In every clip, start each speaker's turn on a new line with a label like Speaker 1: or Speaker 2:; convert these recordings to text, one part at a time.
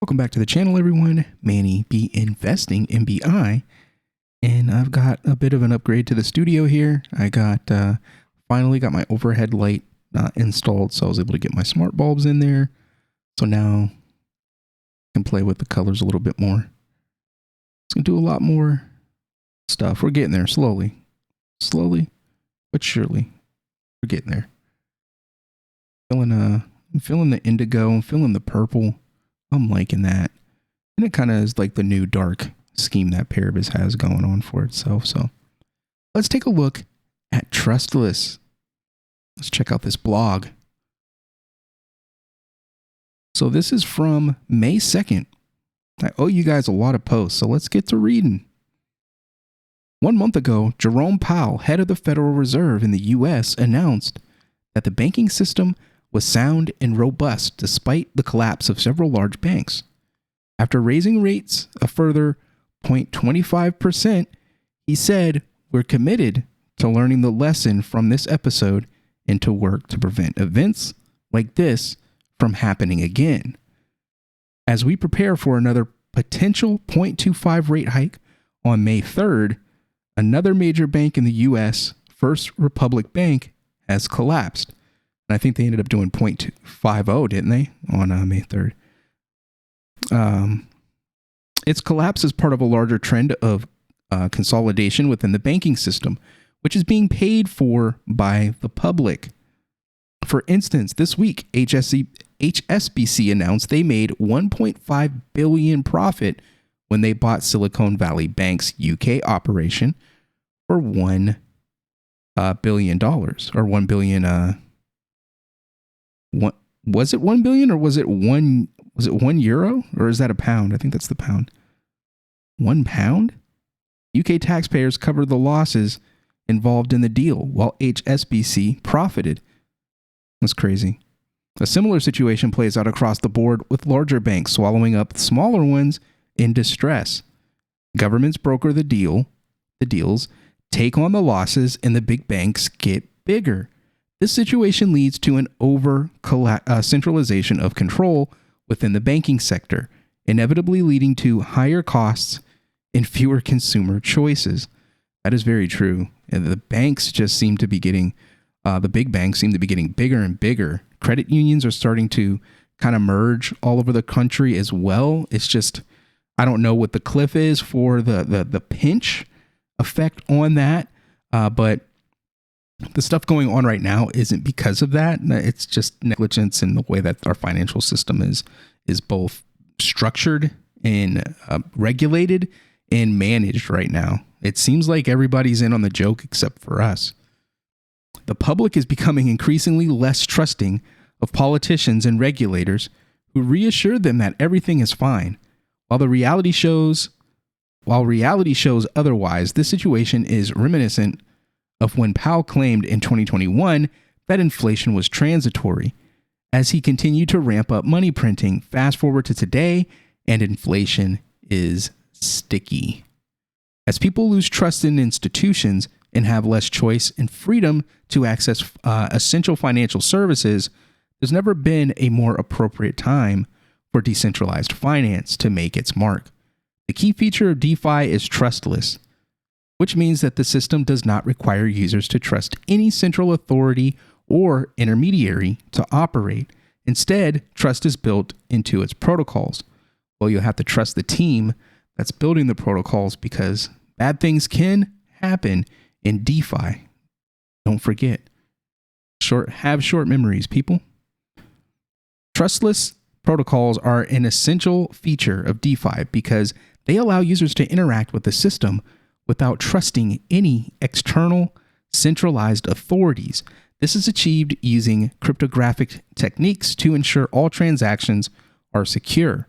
Speaker 1: Welcome back to the channel, everyone. Manny B Investing MBI, and I've got a bit of an upgrade to the studio here. I got finally got my overhead light installed, so I was able to get my smart bulbs in there. So now I can play with the colors a little bit more. It's gonna do a lot more stuff. We're getting there slowly but surely. We're getting there. I'm feeling the indigo. I'm feeling the purple. I'm liking that. And it kind of is like the new dark scheme that Paribus has going on for itself. So let's take a look at Trustless. Let's check out this blog. So this is from May 2nd. I owe you guys a lot of posts, so let's get to reading. 1 month ago, Jerome Powell, head of the Federal Reserve in the U.S., announced that the banking system was sound and robust despite the collapse of several large banks. After raising rates a further 0.25%, he said, "We're committed to learning the lesson from this episode and to work to prevent events like this from happening again. As we prepare for another potential 0.25 rate hike on May 3rd, another major bank in the U.S., First Republic Bank, has collapsed." And I think they ended up doing 0.250, didn't they, on May 3rd? Its collapse is part of a larger trend of consolidation within the banking system, which is being paid for by the public. For instance, this week, HSBC announced they made $1.5 billion profit when they bought Silicon Valley Bank's UK operation for $1 billion, or $1 billion. Was it 1 billion or was it 1 euro, or is that a pound? I think that's the pound. £1? UK taxpayers covered the losses involved in the deal while HSBC profited. That's crazy. A similar situation plays out across the board with larger banks swallowing up smaller ones in distress. Governments broker the deals, take on the losses, and the big banks get bigger. This situation leads to an centralization of control within the banking sector, inevitably leading to higher costs and fewer consumer choices. That is very true. And the banks just seem to be getting, the big banks seem to be getting bigger and bigger. Credit unions are starting to kind of merge all over the country as well. It's just, I don't know what the cliff is for the pinch effect on that, but the stuff going on right now isn't because of that. It's just negligence in the way that our financial system is both structured and regulated and managed right now. It seems like everybody's in on the joke except for us. The public is becoming increasingly less trusting of politicians and regulators who reassure them that everything is fine. While reality shows otherwise, this situation is reminiscent of when Powell claimed in 2021 that inflation was transitory. As he continued to ramp up money printing, fast forward to today, and inflation is sticky. As people lose trust in institutions and have less choice and freedom to access essential financial services, there's never been a more appropriate time for decentralized finance to make its mark. The key feature of DeFi is trustless, which means that the system does not require users to trust any central authority or intermediary to operate. Instead, trust is built into its protocols. Well, you'll have to trust the team that's building the protocols because bad things can happen in DeFi. Don't forget. Have short memories, people. Trustless protocols are an essential feature of DeFi because they allow users to interact with the system without trusting any external centralized authorities. This is achieved using cryptographic techniques to ensure all transactions are secure.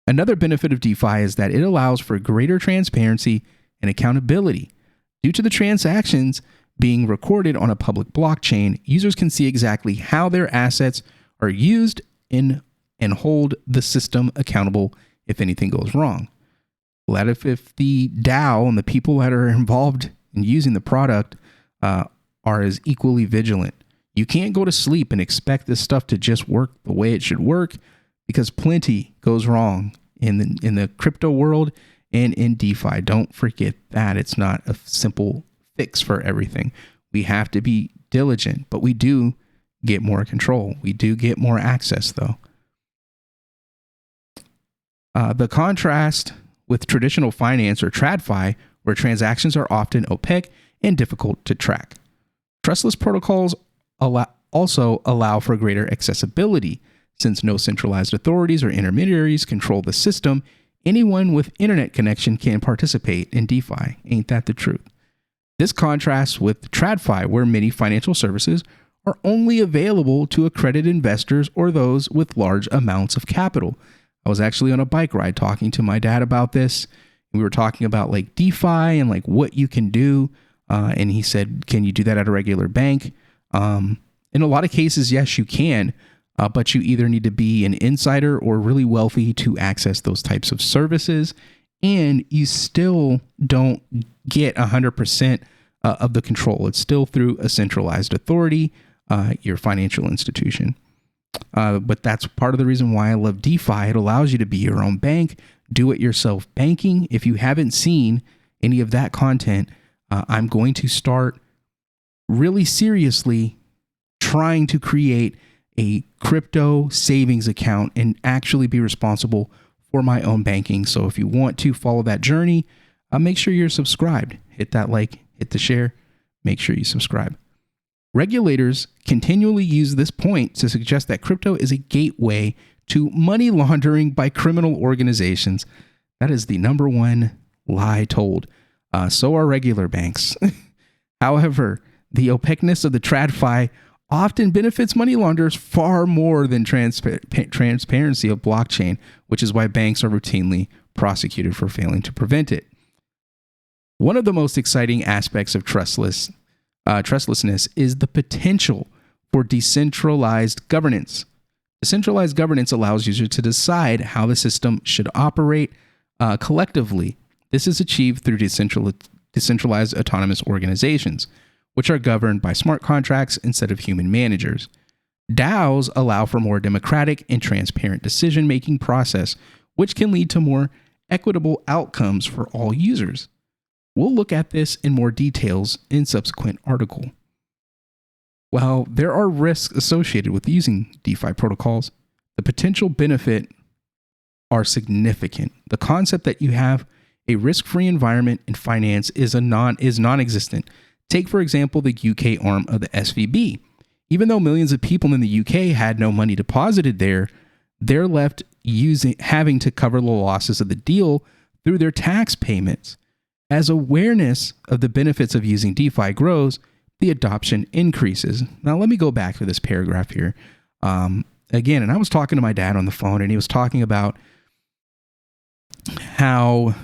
Speaker 1: Another benefit of DeFi is that it allows for greater transparency and accountability. Due to the transactions being recorded on a public blockchain, users can see exactly how their assets are used and hold the system accountable if anything goes wrong. Well, if the DAO and the people that are involved in using the product are as equally vigilant. You can't go to sleep and expect this stuff to just work the way it should work because plenty goes wrong in the crypto world and in DeFi. Don't forget that it's not a simple fix for everything. We have to be diligent, but we do get more control. We do get more access, though. The contrast with traditional finance or TradFi, where transactions are often opaque and difficult to track. Trustless protocols also allow for greater accessibility. Since no centralized authorities or intermediaries control the system, anyone with internet connection can participate in DeFi. Ain't that the truth? This contrasts with TradFi, where many financial services are only available to accredited investors or those with large amounts of capital. I was actually on a bike ride talking to my dad about this. We were talking about like DeFi and like what you can do. And he said, can you do that at a regular bank? In a lot of cases, yes, you can. But you either need to be an insider or really wealthy to access those types of services. And you still don't get 100% of the control. It's still through a centralized authority, your financial institution. But that's part of the reason why I love DeFi. It allows you to be your own bank, do it yourself banking. If you haven't seen any of that content, I'm going to start really seriously trying to create a crypto savings account and actually be responsible for my own banking. So if you want to follow that journey, make sure you're subscribed. Hit that like, hit the share, make sure you subscribe. Regulators continually use this point to suggest that crypto is a gateway to money laundering by criminal organizations. That is the number one lie told. So are regular banks. However, the opaqueness of the TradFi often benefits money launderers far more than transparency of blockchain, which is why banks are routinely prosecuted for failing to prevent it. One of the most exciting aspects of trustlessness is the potential for decentralized governance. Decentralized governance allows users to decide how the system should operate collectively. This is achieved through decentralized autonomous organizations, which are governed by smart contracts instead of human managers. DAOs allow for more democratic and transparent decision-making process, which can lead to more equitable outcomes for all users. We'll look at this in more details in subsequent article. While there are risks associated with using DeFi protocols, the potential benefit are significant. The concept that you have a risk-free environment in finance is non-existent. Take, for example, the UK arm of the SVB. Even though millions of people in the UK had no money deposited there, they're left having to cover the losses of the deal through their tax payments. As awareness of the benefits of using DeFi grows, the adoption increases. Now, let me go back to this paragraph here. Again, and I was talking to my dad on the phone, and he was talking about how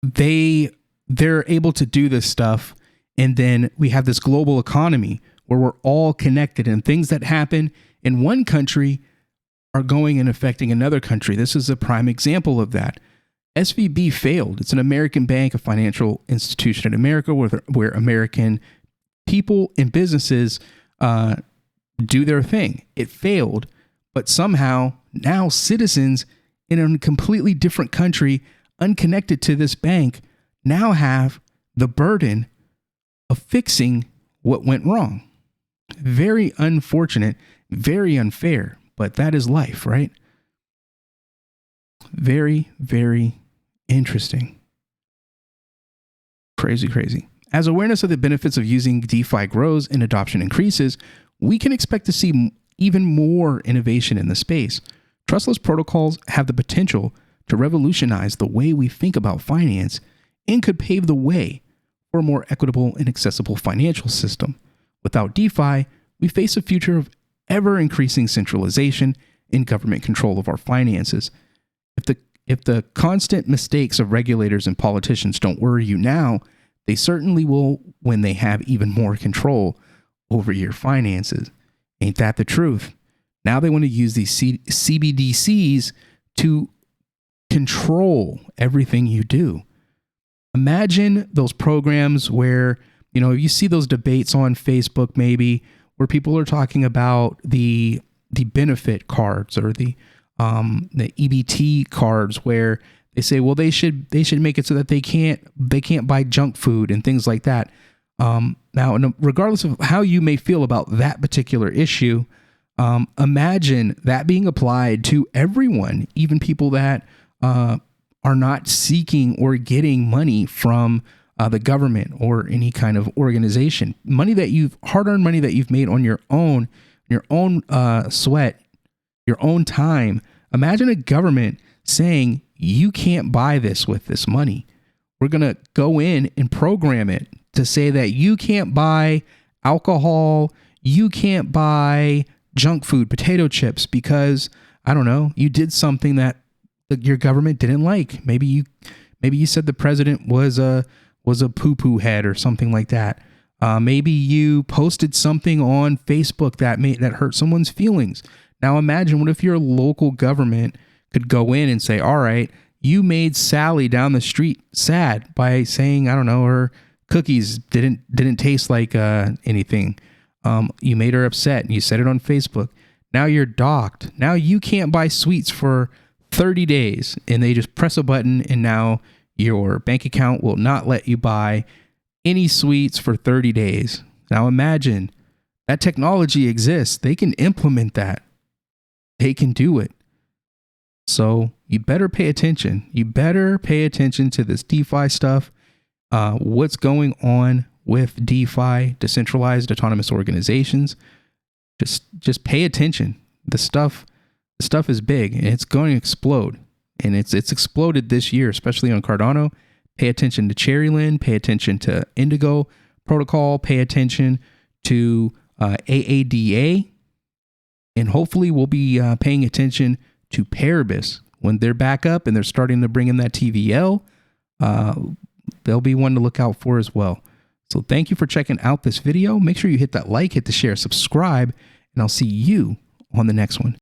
Speaker 1: they're able to do this stuff, and then we have this global economy where we're all connected, and things that happen in one country are going and affecting another country. This is a prime example of that. SVB failed. It's an American bank, a financial institution in America where American people and businesses do their thing. It failed, but somehow now citizens in a completely different country, unconnected to this bank, now have the burden of fixing what went wrong. Very unfortunate, very unfair, but that is life, right? Very, very interesting. Crazy. As awareness of the benefits of using DeFi grows and adoption increases, we can expect to see even more innovation in the space. Trustless protocols have the potential to revolutionize the way we think about finance and could pave the way for a more equitable and accessible financial system. Without DeFi, we face a future of ever-increasing centralization and government control of our finances. If the constant mistakes of regulators and politicians don't worry you now, they certainly will when they have even more control over your finances. Ain't that the truth? Now they want to use these CBDCs to control everything you do. Imagine those programs where, you see those debates on Facebook maybe, where people are talking about the benefit cards or the EBT cards, where they say, well, they should make it so that they can't buy junk food and things like that. Now, regardless of how you may feel about that particular issue, imagine that being applied to everyone, even people that are not seeking or getting money from the government or any kind of organization. Hard-earned money that you've made on your own sweat, your own time. Imagine a government saying, you can't buy this with this money. We're going to go in and program it to say that you can't buy alcohol, you can't buy junk food, potato chips, because, I don't know, you did something that your government didn't like. Maybe you said the president was a poo-poo head or something like that. Maybe you posted something on Facebook that hurt someone's feelings. Now imagine, what if your local government could go in and say, all right, you made Sally down the street sad by saying, I don't know, her cookies didn't taste like anything. You made her upset and you said it on Facebook. Now you're docked. Now you can't buy sweets for 30 days, and they just press a button and now your bank account will not let you buy any sweets for 30 days. Now imagine that technology exists. They can implement that. They can do it. So you better pay attention. You better pay attention to this DeFi stuff. What's going on with DeFi, decentralized autonomous organizations. Just pay attention. The stuff is big and it's going to explode. And it's exploded this year, especially on Cardano. Pay attention to Cherryland, pay attention to Indigo Protocol, pay attention to AADA, and hopefully we'll be paying attention to Paribus when they're back up and they're starting to bring in that TVL. They'll be one to look out for as well. So thank you for checking out this video. Make sure you hit that like, hit the share, subscribe, and I'll see you on the next one.